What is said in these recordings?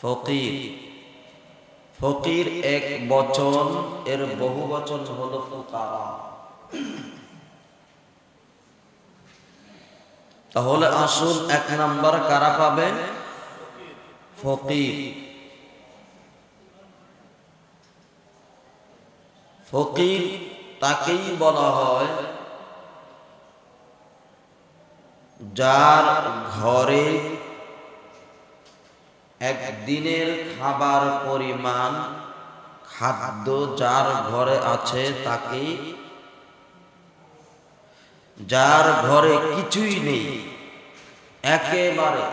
ফকির। ফকির এক বচন, এর বহু বচন হলো ফুকারা। তাহলে আসুন এক নাম্বার কারা পাবে? ফকির। ফকির তাকেই বলা হয় যার ঘরে একদিনের খাবার পরিমাণ খাদ্য যার ঘরে আছে তাকেই, যার ঘরে কিছুই নেই, একেবারে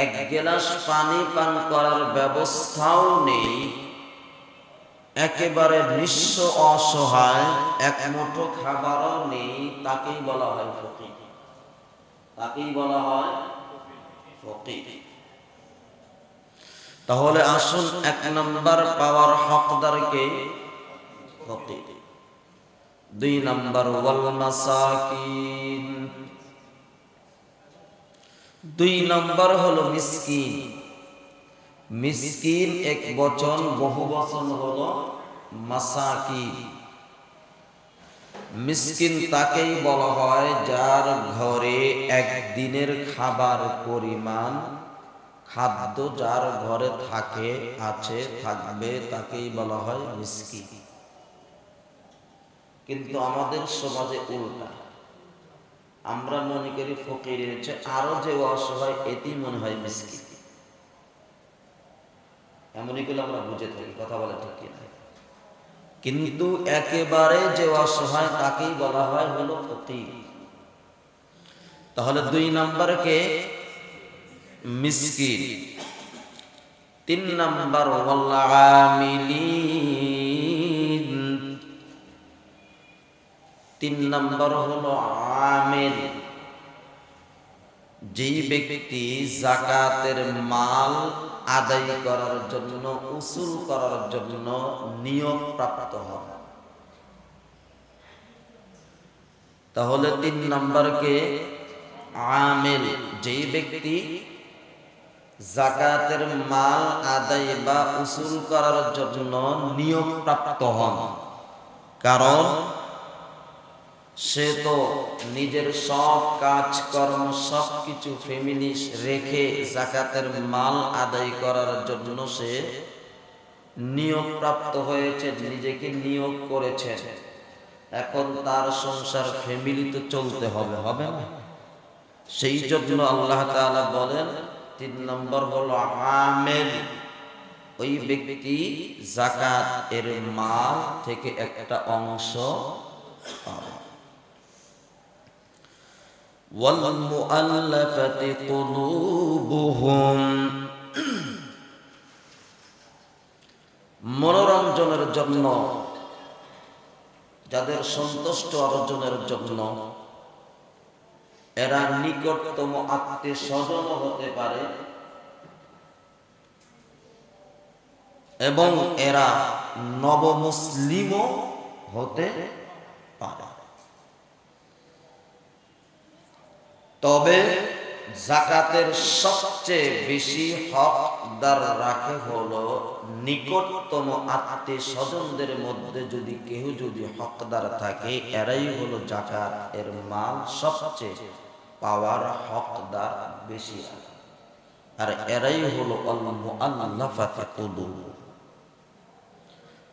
এক গ্লাস পানি পান করার ব্যবস্থাও নেই, একেবারে নিঃস্ব অসহায়, এক মুঠো খাবারও নেই, তাকেই বলা হয় ফকির। তাকেই বলা হয় ফকির। তাহলে আসুন এক নাম্বার পাওয়ার হকদারকে ফকির। দুই নাম্বার ওয়াল মাসাকিন। দুই নাম্বার হলো মিসকিন। মিসকিন এক বচন, বহু বচন হলো মাসাকিন। মিসকিন তাকেই বলা হয় যার ঘরে একদিনের খাবার পরিমাণ খাদ্য যার ঘরে থাকে, আছে, থাকবে, তাকেই বলা হয় মিসকিন। কিন্তু আমাদের সমাজে উল্টা, আমরা মনে করি ফকিরের চেয়ে আরো যে অসহায় এটি মনে হয় মিসকিন। এমনই করে আমরা বুঝে থাকি, কথা বলে ঠিক কিনা? কিন্তু একেবারে যে অসহায় তাকেই বলা হয় হলো ফকির। তাহলে দুই নাম্বারকে মিসকিন। তিন নাম্বার ওয়াল আমিলিন। তিন নাম্বার হলো আমিল। যেই ব্যক্তি যাকাতের মাল আদায় করার জন্য, উসুল করার জন্য নিয়োগ প্রাপ্ত হয়। তাহলে তিন নাম্বারকে আমিল, যেই ব্যক্তি যাকাতের মাল আদায় বা উসুল করার জন্য নিয়োগ প্রাপ্ত হন। কারণ সে তো নিজের সব কাজকর্ম সবকিছু ফ্যামিলি রেখে যাকাতের মাল আদায় করার জন্য সে নিয়োগ প্রাপ্ত হয়েছে, নিজেকে নিয়োগ করেছে। এখন তার সংসার ফ্যামিলি তো চলতে হবে, হবে না? সেই জন্য আল্লাহ তাআলা বলেন তিন নম্বর হলো আমিল। ওই ব্যক্তি যাকাত এর মাল থেকে একটা অংশ পাবে। ওয়াল মুআল্লাফাতি কুলুবুহুম। মনোরঞ্জনের জন্য, যাদের সন্তুষ্ট অর্জনের জন্য, এরা নিকটতম আত্মীয় স্বজন হতে পারে এবং এরা নবমুসলিমও হতে পারে। তবে যাকাতের সবচেয়ে বেশি হকদার রাখে হলো নিকটতম আত্মীয় স্বজনদের মধ্যে যদি কেউ যদি হকদার থাকে, এরাই হলো যাকাত এর মাল সবচেয়ে পাওয়ার হকদার বেশি, আর এরাই হলো আল মুআল্লাফাতি কুলুব।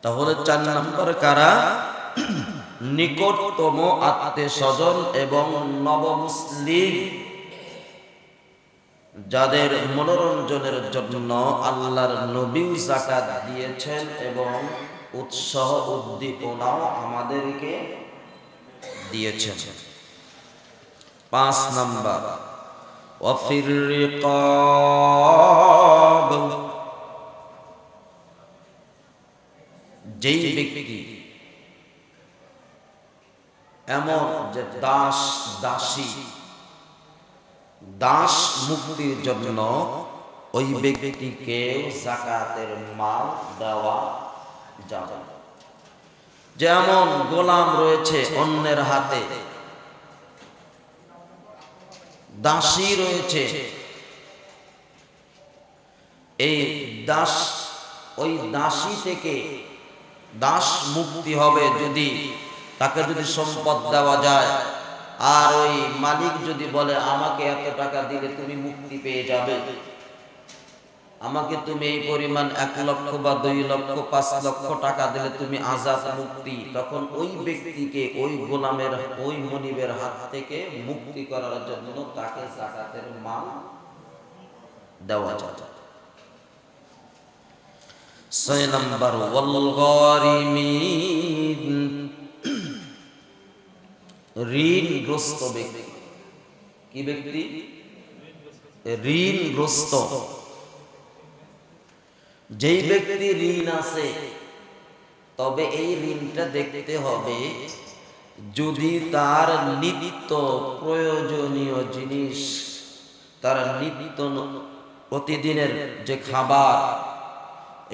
তাহলে চার নম্বর কারা? নিকটতম আত্মীয় স্বজন এবং নবমুসলিম, যাদের মনোরঞ্জনের জন্য আল্লাহর নবী যাকাত দিয়েছেন এবং উৎসাহ উদ্দীপনাও আমাদেরকে দিয়েছেন। পাঁচ নাম্বার ওয়াফির রিকাব। যেই ব্যক্তি এমন যে দাস দাসী, দাস মুক্তির জন্য ওই ব্যক্তিকে যাকাতের মাল দেওয়া যাবে। যেমন গোলাম রয়েছে অন্যের হাতে, দাসী রয়েছে, এই দাস ওই দাসী থেকে দাস মুক্তি হবে যদি তাকে যদি সম্পদ দেওয়া যায়, আর ওই মালিক যদি বলে আমাকে এত টাকা দিলে তুমি মুক্তি পেয়ে যাবে, আমাকে তুমি এই পরিমাণ 1 লক্ষ বা 2 লক্ষ 5 লক্ষ টাকা দিলে তুমি আজাদ মুক্তি, তখন ওই ব্যক্তিকে ওই গোলামের ওই মনিবের হাত থেকে মুক্তি করার জন্য তাকে যাকাতের মাল দেওয়া যায়। 6 নম্বর ওয়াল গারিমিন, ঋণগ্রস্ত ব্যক্তি। কি ব্যক্তি? ঋণগ্রস্ত। যেই ব্যক্তি ঋণ আছে, তবে এই ঋণটা দেখতে হবে যদি তার নিত্য প্রয়োজনীয় জিনিস, তার নিত্য প্রতিদিনের যে খাবার,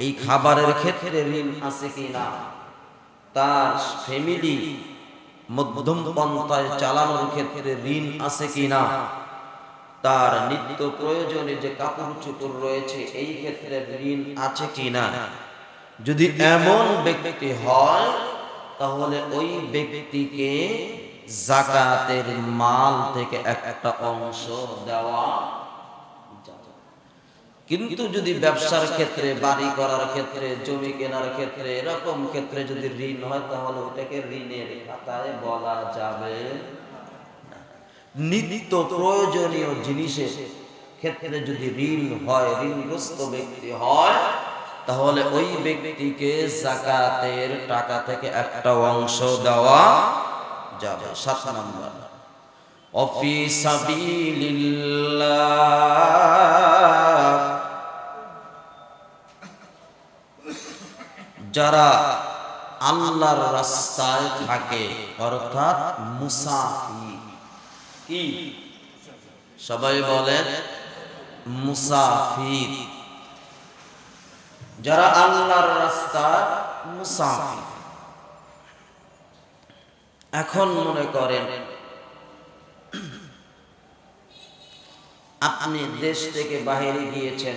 এই খাবারের ক্ষেত্রে ঋণ আছে কিনা, তার ফ্যামিলি মধ্যম পন্থায় চালানোর ক্ষেত্রে ঋণ আছে কিনা, তার নিত্য প্রয়োজনে যে কাপড় চোপড় রয়েছে এই ক্ষেত্রে ঋণ আছে কিনা। যদি এমন ব্যক্তি হয় তাহলে ওই ব্যক্তিকে যাকাতের মাল থেকে একটা অংশ দেওয়া যাবে। কিন্তু যদি ব্যবসার ক্ষেত্রে, বাড়ি করার ক্ষেত্রে, জমি কেনার ক্ষেত্রে, এরকম ক্ষেত্রে যদি ঋণ হয় তাহলে ওটাকে ঋণের খাতায় বলা যাবে। নিত্য প্রয়োজনীয় জিনিসের ক্ষেত্রে যদি ঋণ হয়, ঋণগ্রস্ত ব্যক্তি হয়, তাহলে ওই ব্যক্তিকে যাকাতের টাকা থেকে একটা অংশ দেওয়া যাবে। 7 নম্বর অফি সাবিলিল্লাহ, যারা আল্লাহর রাস্তায় থাকে, অর্থাৎ মুসাফির। কি? সবাই বলেন মুসাফির। যারা আল্লাহর রাস্তায় মুসাফির। এখন মনে করেন আপনি দেশ থেকে বাইরে গিয়েছেন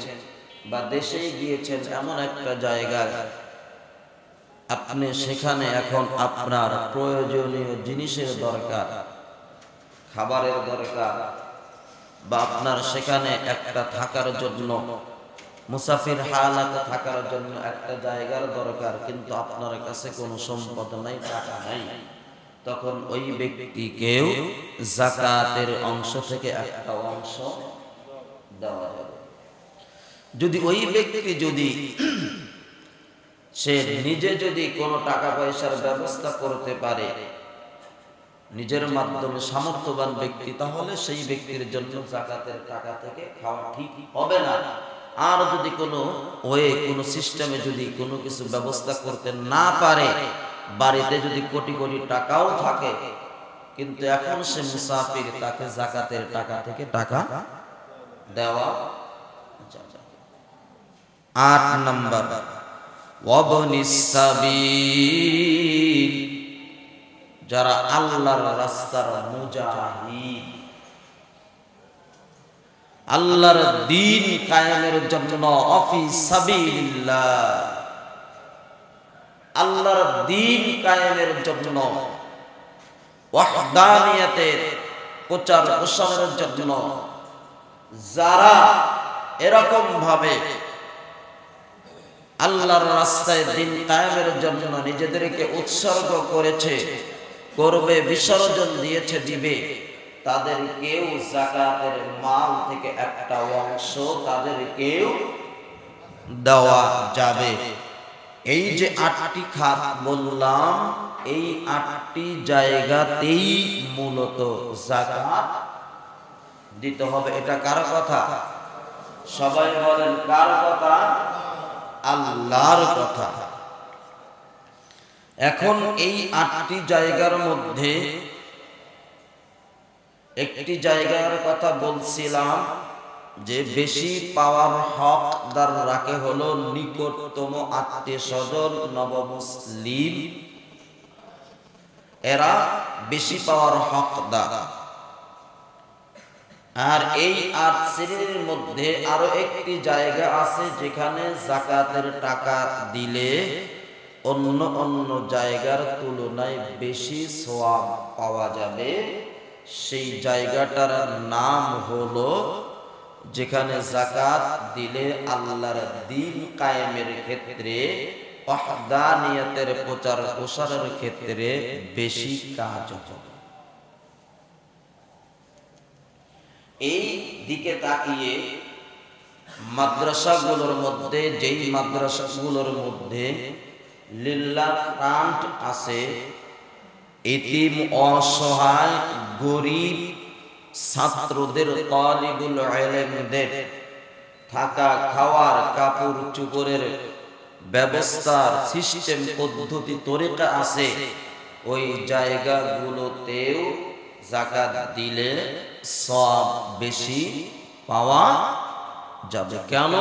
বা দেশেই গিয়েছেন এমন একটা জায়গায়, আপনি সেখানে এখন আপনার প্রয়োজনীয় জিনিসের দরকার, খাবারের দরকার, বা আপনার সেখানে একটা থাকার জন্য, মুসাফির হালাতে থাকার জন্য একটা জায়গার দরকার, কিন্তু আপনার কাছে কোনো সম্পদ নাই, টাকা নাই, তখন ওই ব্যক্তিকেও যাকাতের অংশ থেকে একটা অংশ দেওয়া যাবে। যদি ওই ব্যক্তি যদি সে নিজে যদি কোনো টাকা পয়সার ব্যবস্থা করতে পারে, নিজের মাধ্যমে সামর্থ্যবান ব্যক্তি, তাহলে সেই ব্যক্তির জন্য যাকাতের টাকা থেকে খাওয়া ঠিক হবে না। আর যদি কোনো ওয়ে, কোনো সিস্টেমে যদি কোনো কিছু ব্যবস্থা করতে না পারে, বাড়িতে যদি কোটি কোটি টাকাও থাকে, কিন্তু এখন সে মুসাফির, তাকে যাকাতের টাকা থেকে টাকা দেওয়া যাবে। 8 নম্বর ওয়াবনিস সাবিল, যারা আল্লাহর রাস্তার মুজাহিদ, আল্লাহর দ্বীন কায়েমের জন্য, অফি সাবিলিল্লাহ, আল্লাহর দ্বীন কায়েমের জন্য, ওয়াহদানিয়তের প্রচার প্রসারের জন্য যারা এরকম ভাবে আল্লাহর রাস্তায় দ্বীন কায়েমের জন্য নিজেদেরকে উৎসর্গ করেছে, করবে, বিসর্জন দিয়েছে, দিবে, তাদেরকেও যাকাতের মাল থেকে একটা অংশ তাদেরকেও দেওয়া যাবে। এই যে 8টি খাত বললাম, এই 8টি জায়গাতেই মূলত যাকাত দিতে হবে। এটা কার কথা? সবাই বলেন কার কথা? আল্লাহর কথা। এখন এই 8টি জায়গার মধ্যে একটি জায়গার কথা বলছিলাম যে বেশি পাওয়ার হকদার রাখে হলো নিকটতম আত্মীয় স্বজন, নবমুসলিম, এরা বেশি পাওয়ার হকদার। আর এই ৮ শ্রেণীর মধ্যে আরো একটি জায়গা আছে যেখানে যাকাতের টাকা দিলে অন্য অন্য জায়গার তুলনায় বেশি সওয়াব পাওয়া যাবে। সেই জায়গাটার নাম হলো যেখানে যাকাত দিলে আল্লাহর দ্বীন কায়েমের ক্ষেত্রে, ওয়াহদানিয়তের প্রচার প্রসারের ক্ষেত্রে বেশি কাজ হবে। এই দিকে তাকিয়ে মাদ্রাসাগুলোর মধ্যে, যেই মাদ্রাসাগুলোর মধ্যে লিল্লাহ ফান্ড আছে, এতিম অসহায় গরিব ছাত্রদের, তালিবুল ইলমদের থাকা খাওয়ার কাপড় চোপড়ের ব্যবস্থার সিস্টেম পদ্ধতি তরিকা আছে, ওই জায়গাগুলোতেও যাকাত দিলে সওয়াব বেশি পাওয়া যাবে। কেন?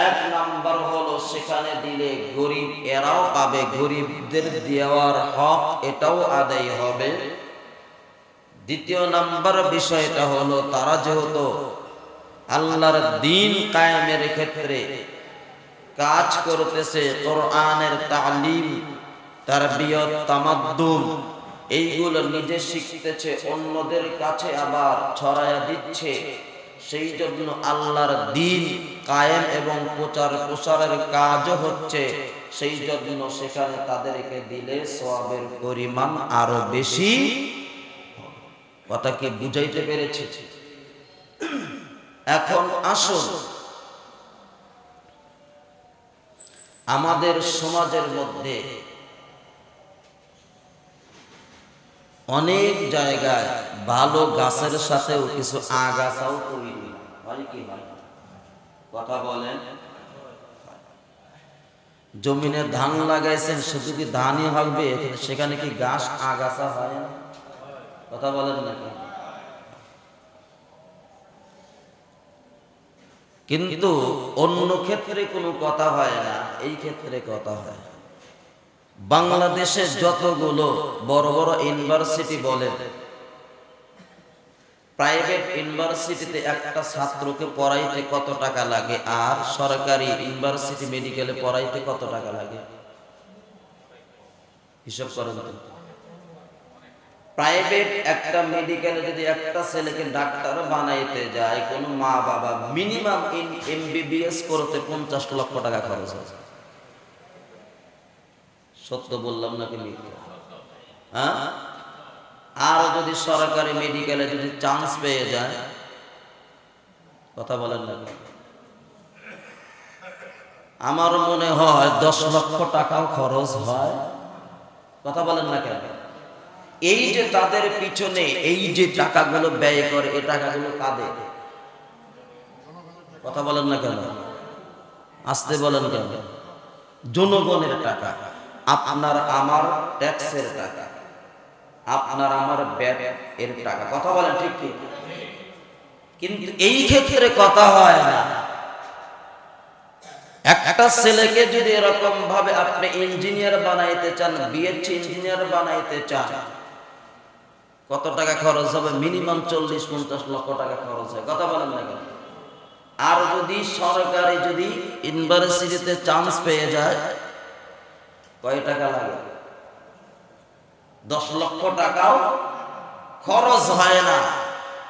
এক নাম্বার হলো সেখানে দিলে গরিব এরাও পাবে, গরিবদের দেওয়ার হক এটাও আদায় হবে। দ্বিতীয় নাম্বার বিষয়টা হলো তারা যেহেতু আল্লাহর দ্বীন কায়েমের ক্ষেত্রে কাজ করতেছে, কোরআনের তালিম, তারবিয়ত, তামাদ্দুন এইগুলো নিজে শিখতেছে, অন্যদের কাছে আবার ছড়ায়া দিচ্ছে, সেই জন্য আল্লাহর দ্বীন কায়েম এবং প্রচার প্রসারের কাজও হচ্ছে। সেই জন্য সেখানে তাদেরকে দিলে সওয়াবের পরিমাণ আরো বেশি। কথা কি বুঝাইতে পেরেছি? এখন আসুন আমাদের সমাজের মধ্যে অনেক জায়গায় ভালো গাছের সাথেও কিছু আগাছাও তৈরি হয় কি হয়? কথা বলেন। জমিনে ধান লাগাইছেন, শুধু কি ধানই হবে? সেখানে কি গাছ আগাছা হয়? কথা বলেন নাকি? কিন্তু অন্য ক্ষেত্রে কোনো কথা হয় না, এই ক্ষেত্রে কথা হয়। বাংলাদেশে যতগুলো বড় বড় ইউনিভার্সিটি বলেন, প্রাইভেট ইউনিভার্সিটিতে একটা ছাত্রকে পড়াইতে কত টাকা লাগে, আর সরকারি ইউনিভার্সিটি মেডিকেলে পড়াইতে কত টাকা লাগে? হিসাব করেন তো। প্রাইভেট একটা মেডিকেলে যদি একটা ছেলেকে ডাক্তার বানাইতে যায়, কোনো মা বাবা মিনিমাম এমবিবিএস করতে 50 লক্ষ টাকা খরচ হয়। সত্য বললাম নাকি মিথ্যা? হ্যাঁ? আর যদি সরকারি মেডিকেলে যদি চান্স পেয়ে যায়, কথা বলেন না, আমার মনে হয় 10 লক্ষ টাকাও খরচ হয়। কথা বলেন না কেন? এই যে তাদের পিছনে এই যে টাকাগুলো ব্যয় করে, এই টাকাগুলো কাদের? কথা বলেন না কেন? আসতে বলেন কেন? জনগণের টাকা, আপনার আমার ট্যাক্সের টাকা, আপনার আমার ব্যাট এর টাকা। কথা বলেন ঠিক কি? কিন্তু এই ক্ষেত্রে কথা হয় না। একটা ছেলেকে যদি এরকম ভাবে আপনি ইঞ্জিনিয়ার বানাইতে চান, বিএসসি ইঞ্জিনিয়ার বানাইতে চান, কত টাকা খরচ হবে? মিনিমাম 40-50 লক্ষ টাকা খরচ হয়। কথা বলেন না কেন? আর যদি সরকারি যদি ইউনিভার্সিটিতে চান্স পেয়ে যায়, কয় টাকা লাগে? 10 লক্ষ টাকাও খরচ হয় না।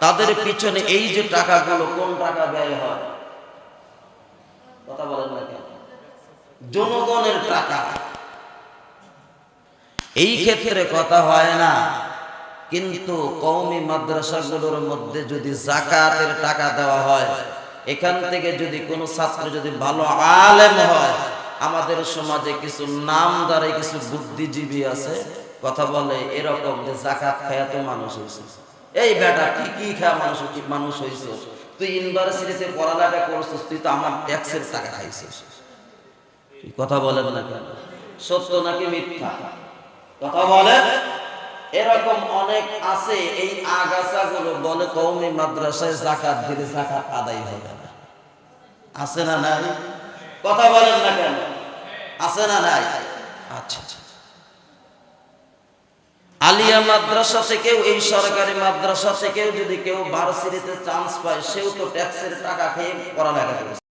তাদের পিছনে এই যে টাকাগুলো, কোন টাকা ব্যয় হয়? কথা বলেন না কেন? জনগণের টাকা। এই ক্ষেত্রে কথা হয় না। কিন্তু কওমি মাদ্রাসাগুলোর মধ্যে যদি যাকাতের টাকা দেওয়া হয়, এখান থেকে যদি কোনো ছাত্র যদি ভালো আলেম হয়, আমাদের সমাজে কিছু নামদারে কিছু বুদ্ধিজীবী আছে, কথা বলে এরকম যে যাকাত খায়া তো মানুষ হয়েছে। এই বেটা কি কি খায় মানুষ হয়েছে? তুই ইউনিভার্সিটিতে পড়ালেখা করছিস, তুই তো আমার ট্যাক্সের টাকা খাইছিস। কথা বলেন না কেন? সত্য নাকি মিথ্যা? কথা বলেন। এরকম অনেক আছে। এই আগাছাগুলো বলে কওমি মাদ্রাসায় যাকাত দিলে যাকাত আদায় হবে না। আছে না নাই? কথা বলেন না কেন? আছে না নাই? আচ্ছা, আলিয়া মাদ্রাসা থেকেও, এই সরকারি মাদ্রাসা থেকেও যদি কেউ ভার্সিটিতে চান্স পায়, সেও তো ট্যাক্সের টাকা খেয়ে পড়ালেখা করে।